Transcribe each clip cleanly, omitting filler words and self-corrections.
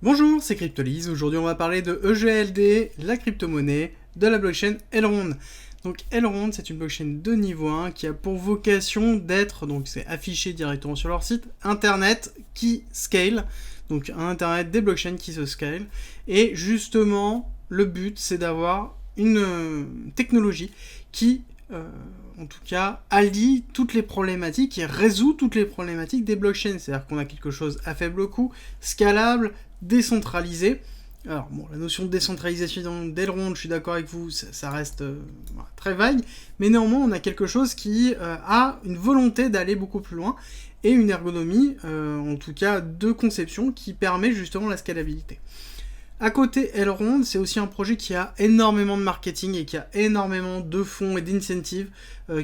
Bonjour, c'est Cryptolyse. Aujourd'hui, on va parler de EGLD, la crypto-monnaie de la blockchain Elrond. Donc Elrond, c'est une blockchain de niveau 1 qui a pour vocation d'être, donc c'est affiché directement sur leur site, Internet qui scale. Donc un Internet des blockchains qui se scale. Et justement, le but, c'est d'avoir une technologie qui, en tout cas, allie toutes les problématiques et résout toutes les problématiques des blockchains. C'est-à-dire qu'on a quelque chose à faible coût, scalable, décentralisé. Alors bon, la notion de décentralisation d'Elrond, je suis d'accord avec vous, ça reste très vague, mais néanmoins on a quelque chose qui a une volonté d'aller beaucoup plus loin et une ergonomie, en tout cas de conception, qui permet justement la scalabilité. À côté, Elrond, c'est aussi un projet qui a énormément de marketing et qui a énormément de fonds et d'incentives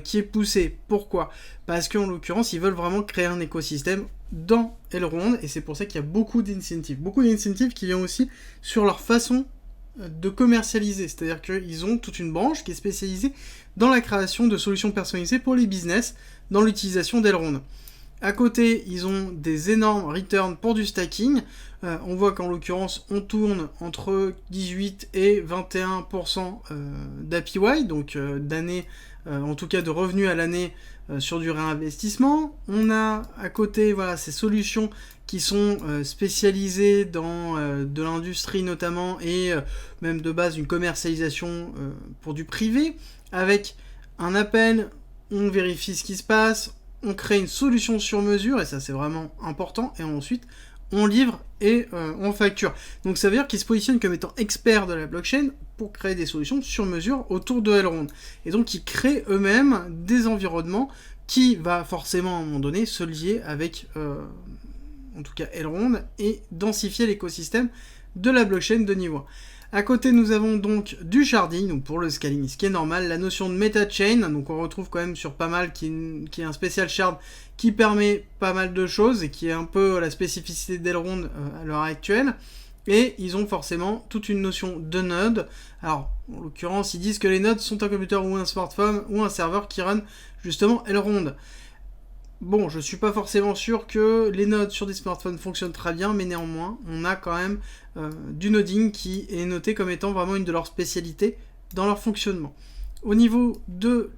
qui est poussé. Pourquoi ? Parce qu'en l'occurrence, ils veulent vraiment créer un écosystème dans Elrond et c'est pour ça qu'il y a beaucoup d'incentives. Beaucoup d'incentives qui viennent aussi sur leur façon de commercialiser. C'est-à-dire qu'ils ont toute une branche qui est spécialisée dans la création de solutions personnalisées pour les business dans l'utilisation d'Elrond. À côté, ils ont des énormes returns pour du stacking. On voit qu'en l'occurrence, on tourne entre 18 et 21% d'APY, donc d'années, en tout cas de revenus à l'année sur du réinvestissement. On a à côté ces solutions qui sont spécialisées dans de l'industrie notamment et même de base une commercialisation pour du privé, avec un appel, on vérifie ce qui se passe, on crée une solution sur mesure, et ça c'est vraiment important, et ensuite on livre et on facture. Donc ça veut dire qu'ils se positionnent comme étant experts de la blockchain pour créer des solutions sur mesure autour de Elrond. Et donc ils créent eux-mêmes des environnements qui va forcément à un moment donné se lier avec en tout cas Elrond et densifier l'écosystème de la blockchain de niveau 1. À côté, nous avons donc du sharding, donc pour le scaling, ce qui est normal, la notion de meta-chain, donc on retrouve quand même sur pas mal, qui est un spécial shard qui permet pas mal de choses et qui est un peu la spécificité d'Elrond à l'heure actuelle. Et ils ont forcément toute une notion de node. Alors, en l'occurrence, ils disent que les nodes sont un computer ou un smartphone ou un serveur qui run justement Elrond. Bon, je suis pas forcément sûr que les nodes sur des smartphones fonctionnent très bien, mais néanmoins, on a quand même du noding qui est noté comme étant vraiment une de leurs spécialités dans leur fonctionnement. Au niveau de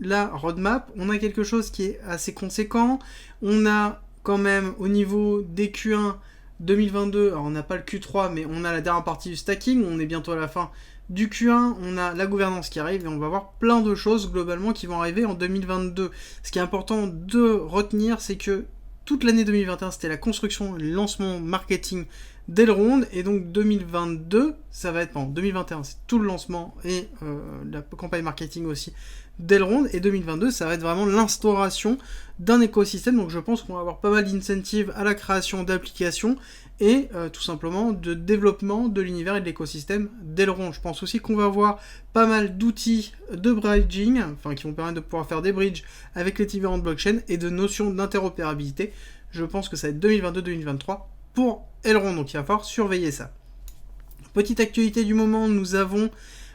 la roadmap, on a quelque chose qui est assez conséquent. On a quand même au niveau des Q1 2022, alors on n'a pas le Q3, mais on a la dernière partie du stacking, on est bientôt à la fin du Q1, on a la gouvernance qui arrive et on va voir plein de choses globalement qui vont arriver en 2022. Ce qui est important de retenir, c'est que toute l'année 2021, c'était la construction, le lancement marketing d'Elrond, et donc 2022, ça va être, 2021, c'est tout le lancement et la campagne marketing aussi d'Elrond, et 2022, ça va être vraiment l'instauration d'un écosystème, donc je pense qu'on va avoir pas mal d'incentives à la création d'applications et tout simplement de développement de l'univers et de l'écosystème d'Elrond. Je pense aussi qu'on va avoir pas mal d'outils de bridging, qui vont permettre de pouvoir faire des bridges avec les différentes blockchains et de notions d'interopérabilité. Je pense que ça va être 2022-2023 pour Elrond, donc il va falloir surveiller ça. Petite actualité du moment, nous avons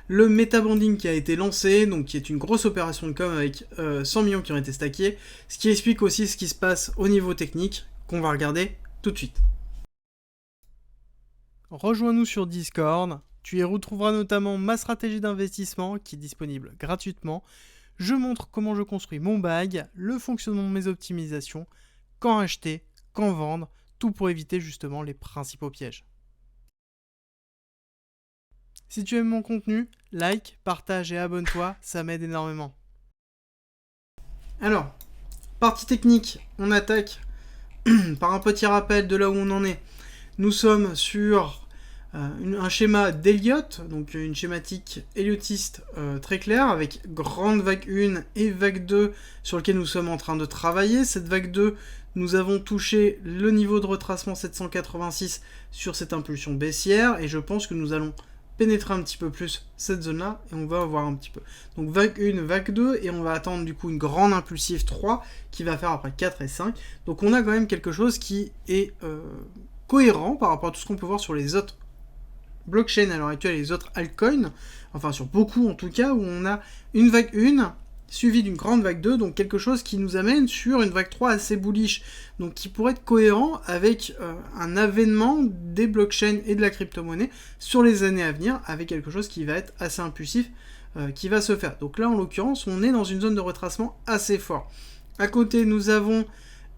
le meta-branding qui a été lancé, donc qui est une grosse opération de com avec 100 millions qui ont été stackés, ce qui explique aussi ce qui se passe au niveau technique, qu'on va regarder tout de suite. Rejoins-nous sur Discord, tu y retrouveras notamment ma stratégie d'investissement qui est disponible gratuitement. Je montre comment je construis mon bag, le fonctionnement de mes optimisations, quand acheter, quand vendre, tout pour éviter justement les principaux pièges. Si tu aimes mon contenu, like, partage et abonne-toi, ça m'aide énormément. Alors, partie technique, on attaque par un petit rappel de là où on en est. Nous sommes sur un schéma d'Elliott, donc une schématique elliotiste très claire, avec grande vague 1 et vague 2 sur lequel nous sommes en train de travailler. Cette vague 2, nous avons touché le niveau de retracement 786 sur cette impulsion baissière, et je pense que nous allons pénétrer un petit peu plus cette zone-là, et on va voir un petit peu. Donc vague 1, vague 2, et on va attendre du coup une grande impulsive 3, qui va faire après 4 et 5. Donc on a quand même quelque chose qui est cohérent par rapport à tout ce qu'on peut voir sur les autres blockchains à l'heure actuelle et les autres altcoins, enfin sur beaucoup en tout cas, où on a une vague 1 suivi d'une grande vague 2, donc quelque chose qui nous amène sur une vague 3 assez bullish, donc qui pourrait être cohérent avec un avènement des blockchains et de la crypto-monnaie sur les années à venir, avec quelque chose qui va être assez impulsif, qui va se faire. Donc là, en l'occurrence, on est dans une zone de retracement assez fort. À côté, nous avons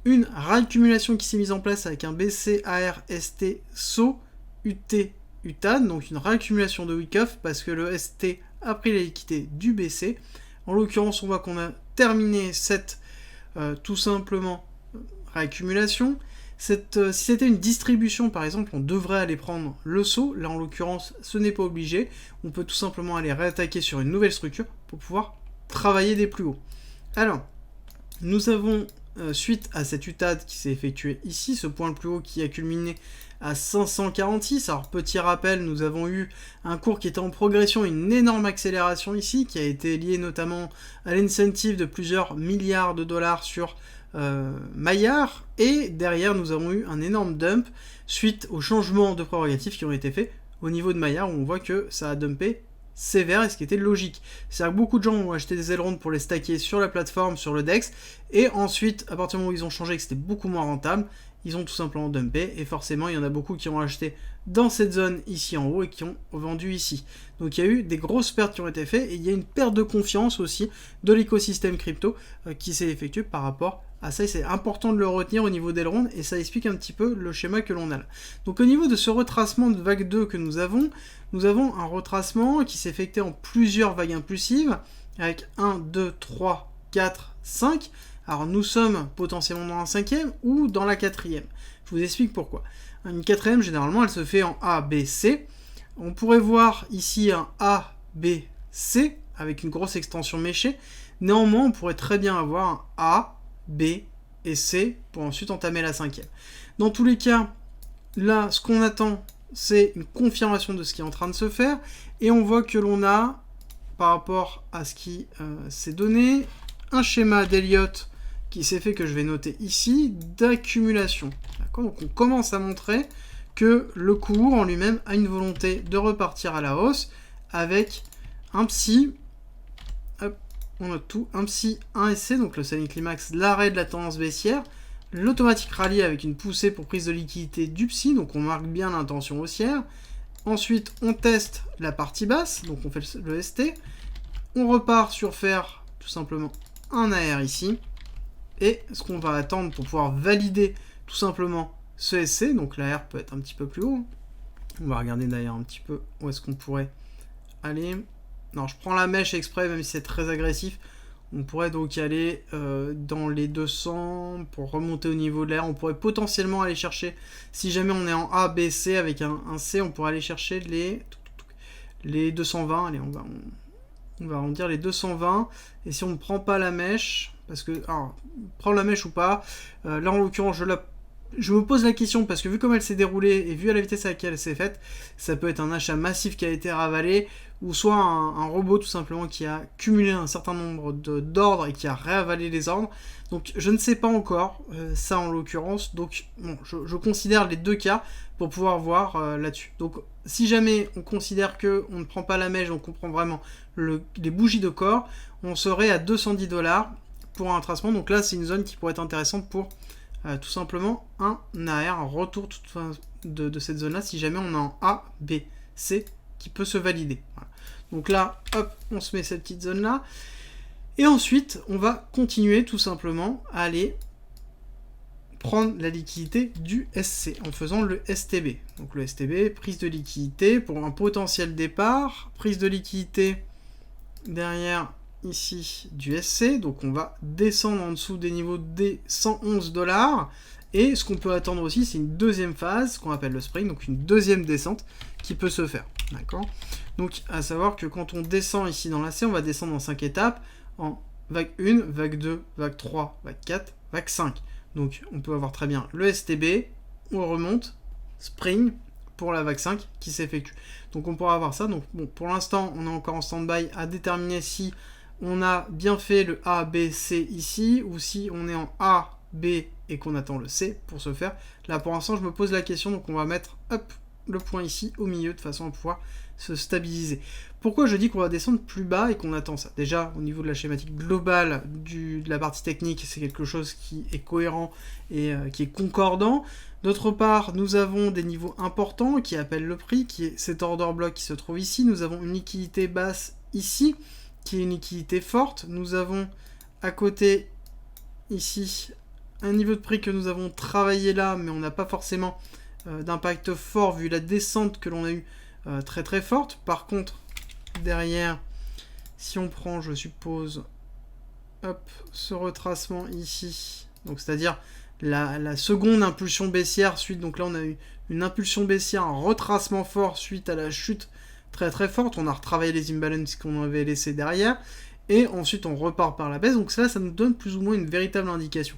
une réaccumulation qui s'est mise en place avec un BC, AR, ST, SO, UT, UTAN, donc une réaccumulation de week-off parce que le ST a pris la liquidité du BC. En l'occurrence, on voit qu'on a terminé cette tout simplement réaccumulation. Si c'était une distribution, par exemple, on devrait aller prendre le saut. Là, en l'occurrence, ce n'est pas obligé. On peut tout simplement aller réattaquer sur une nouvelle structure pour pouvoir travailler des plus hauts. Alors, nous avons, suite à cette UTAD qui s'est effectuée ici, ce point le plus haut qui a culminé à 546. Alors, petit rappel, nous avons eu un cours qui était en progression, une énorme accélération ici, qui a été liée notamment à l'incentive de plusieurs milliards de dollars sur Maillard, et derrière nous avons eu un énorme dump suite aux changements de prérogatives qui ont été faits au niveau de Maillard, où on voit que ça a dumpé sévère, et ce qui était logique. C'est-à-dire que beaucoup de gens ont acheté des ailerons pour les stacker sur la plateforme, sur le DEX, et ensuite, à partir du moment où ils ont changé, que c'était beaucoup moins rentable, ils ont tout simplement dumpé, et forcément, il y en a beaucoup qui ont acheté dans cette zone ici en haut, et qui ont vendu ici. Donc il y a eu des grosses pertes qui ont été faites, et il y a une perte de confiance aussi de l'écosystème crypto qui s'est effectuée par rapport à ça, et c'est important de le retenir au niveau d'Elrond, et ça explique un petit peu le schéma que l'on a là. Donc au niveau de ce retracement de vague 2 que nous avons un retracement qui s'est effectué en plusieurs vagues impulsives, avec 1, 2, 3, 4, 5. Alors nous sommes potentiellement dans la 5e ou dans la 4e. Je vous explique pourquoi. Une 4e, généralement, elle se fait en A, B, C. On pourrait voir ici un A, B, C, avec une grosse extension méchée. Néanmoins, on pourrait très bien avoir un A, B et C pour ensuite entamer la 5e. Dans tous les cas, là, ce qu'on attend, c'est une confirmation de ce qui est en train de se faire, et on voit que l'on a, par rapport à ce qui s'est donné, un schéma d'Elliott qui s'est fait, que je vais noter ici, d'accumulation. D'accord ? Donc on commence à montrer que le cours en lui-même a une volonté de repartir à la hausse avec un psy, on note tout, un psy 1 SC, donc le selling climax, l'arrêt de la tendance baissière, l'automatique rallye avec une poussée pour prise de liquidité du psy, donc on marque bien l'intention haussière. Ensuite, on teste la partie basse, donc on fait le ST. On repart sur faire tout simplement un AR ici. Et ce qu'on va attendre pour pouvoir valider tout simplement ce SC, donc l'AR peut être un petit peu plus haut. On va regarder d'ailleurs un petit peu où est-ce qu'on pourrait aller. Non, je prends la mèche exprès, même si c'est très agressif. On pourrait donc aller dans les 200 pour remonter au niveau de l'air. On pourrait potentiellement aller chercher, si jamais on est en A, B, C avec un C, on pourrait aller chercher les 220. Allez, on va en dire les 220. Et si on ne prend pas la mèche, parce que, alors, prendre la mèche ou pas, là en l'occurrence, je me pose la question, parce que vu comme elle s'est déroulée et vu à la vitesse à laquelle elle s'est faite, ça peut être un achat massif qui a été ravalé, ou soit un robot tout simplement qui a cumulé un certain nombre d'ordres et qui a réavalé les ordres. Donc je ne sais pas encore, ça en l'occurrence, donc bon, je considère les deux cas pour pouvoir voir là-dessus. Donc si jamais on considère qu'on ne prend pas la mèche, donc on prend vraiment les bougies de corps, on serait à 210$ pour un tracement. Donc là c'est une zone qui pourrait être intéressante pour tout simplement un AR, un retour de cette zone là si jamais on a un A, B, C qui peut se valider. Voilà. Donc là, hop, on se met cette petite zone là. Et ensuite, on va continuer tout simplement à aller prendre la liquidité du SC en faisant le STB. Donc le STB, prise de liquidité pour un potentiel départ, prise de liquidité derrière ici du SC. Donc on va descendre en dessous des niveaux des 111$. Et ce qu'on peut attendre aussi, c'est une deuxième phase, qu'on appelle le spring, donc une deuxième descente qui peut se faire. D'accord ? Donc, à savoir que quand on descend ici dans la C, on va descendre en 5 étapes, en vague 1, vague 2, vague 3, vague 4, vague 5. Donc, on peut avoir très bien le STB, on remonte, spring, pour la vague 5 qui s'effectue. Donc, on pourra avoir ça. Donc, bon, pour l'instant, on est encore en stand-by à déterminer si on a bien fait le A, B, C ici, ou si on est en A, B, et qu'on attend le C pour se faire. Là, pour l'instant, je me pose la question, donc on va mettre, hop, le point ici au milieu de façon à pouvoir se stabiliser. Pourquoi je dis qu'on va descendre plus bas et qu'on attend ça? Déjà, au niveau de la schématique globale de la partie technique, c'est quelque chose qui est cohérent et qui est concordant. D'autre part, nous avons des niveaux importants qui appellent le prix, qui est cet order block qui se trouve ici. Nous avons une liquidité basse ici, qui est une liquidité forte. Nous avons à côté, ici, un niveau de prix que nous avons travaillé là, mais on n'a pas forcément d'impact fort vu la descente que l'on a eue très très forte. Par contre, derrière, si on prend, je suppose, hop, ce retracement ici, donc c'est-à-dire la seconde impulsion baissière suite, donc là on a eu une impulsion baissière, un retracement fort suite à la chute très très forte, on a retravaillé les imbalances qu'on avait laissés derrière, et ensuite on repart par la baisse, donc ça nous donne plus ou moins une véritable indication.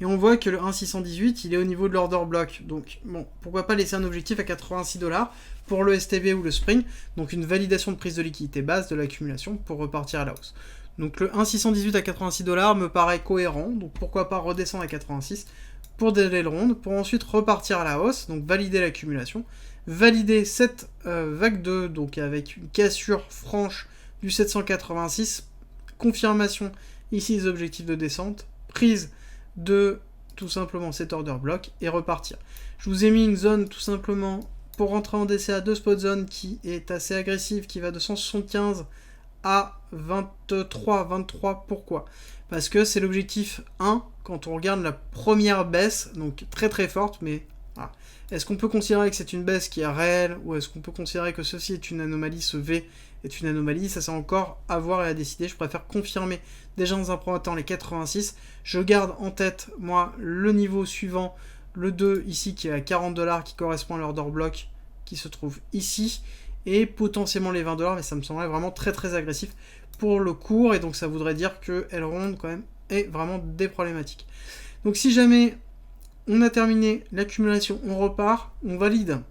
Et on voit que le 1,618 il est au niveau de l'order block, donc bon, pourquoi pas laisser un objectif à 86 $ pour le STB ou le Spring, donc une validation de prise de liquidité basse de l'accumulation pour repartir à la hausse. Donc le 1,618 à 86 $ me paraît cohérent, donc pourquoi pas redescendre à 86 pour des ailerons, pour ensuite repartir à la hausse, donc valider l'accumulation, valider cette vague 2, donc avec une cassure franche du 786, confirmation ici des objectifs de descente, prise de tout simplement cet order block et repartir. Je vous ai mis une zone tout simplement pour rentrer en DCA de spot zone qui est assez agressive, qui va de 175 à 23. Pourquoi? Parce que c'est l'objectif 1 quand on regarde la première baisse, donc très très forte, mais voilà. Est-ce qu'on peut considérer que c'est une baisse qui est réelle, ou est-ce qu'on peut considérer que ceci est une anomalie, ce V est une anomalie? Ça c'est encore à voir et à décider. Je préfère confirmer déjà dans un premier temps les 86. Je garde en tête, moi, le niveau suivant, le 2 ici qui est à 40 $, qui correspond à l'order block qui se trouve ici, et potentiellement les 20 $, mais ça me semblerait vraiment très très agressif pour le cours, et donc ça voudrait dire que Elrond quand même est vraiment des problématiques. Donc si jamais on a terminé l'accumulation, on repart, on valide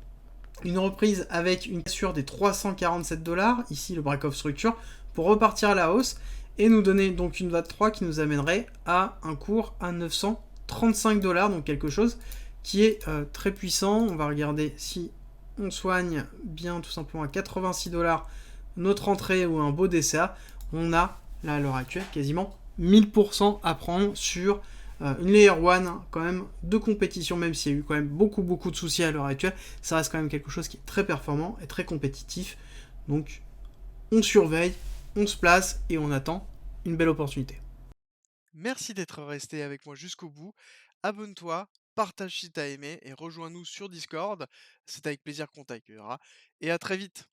une reprise avec une cassure des 347 $, ici le break-off structure, pour repartir à la hausse, et nous donner donc une VAT 3 qui nous amènerait à un cours à 935 $, donc quelque chose qui est très puissant. On va regarder si on soigne bien tout simplement à 86 $ notre entrée ou un beau DCA, on a là à l'heure actuelle quasiment 1000% à prendre sur une Layer 1 quand même de compétition, même s'il y a eu quand même beaucoup de soucis à l'heure actuelle, ça reste quand même quelque chose qui est très performant et très compétitif. Donc on surveille, on se place et on attend une belle opportunité. Merci d'être resté avec moi jusqu'au bout. Abonne-toi, partage si t'as aimé et rejoins-nous sur Discord. C'est avec plaisir qu'on t'accueillera. Et à très vite.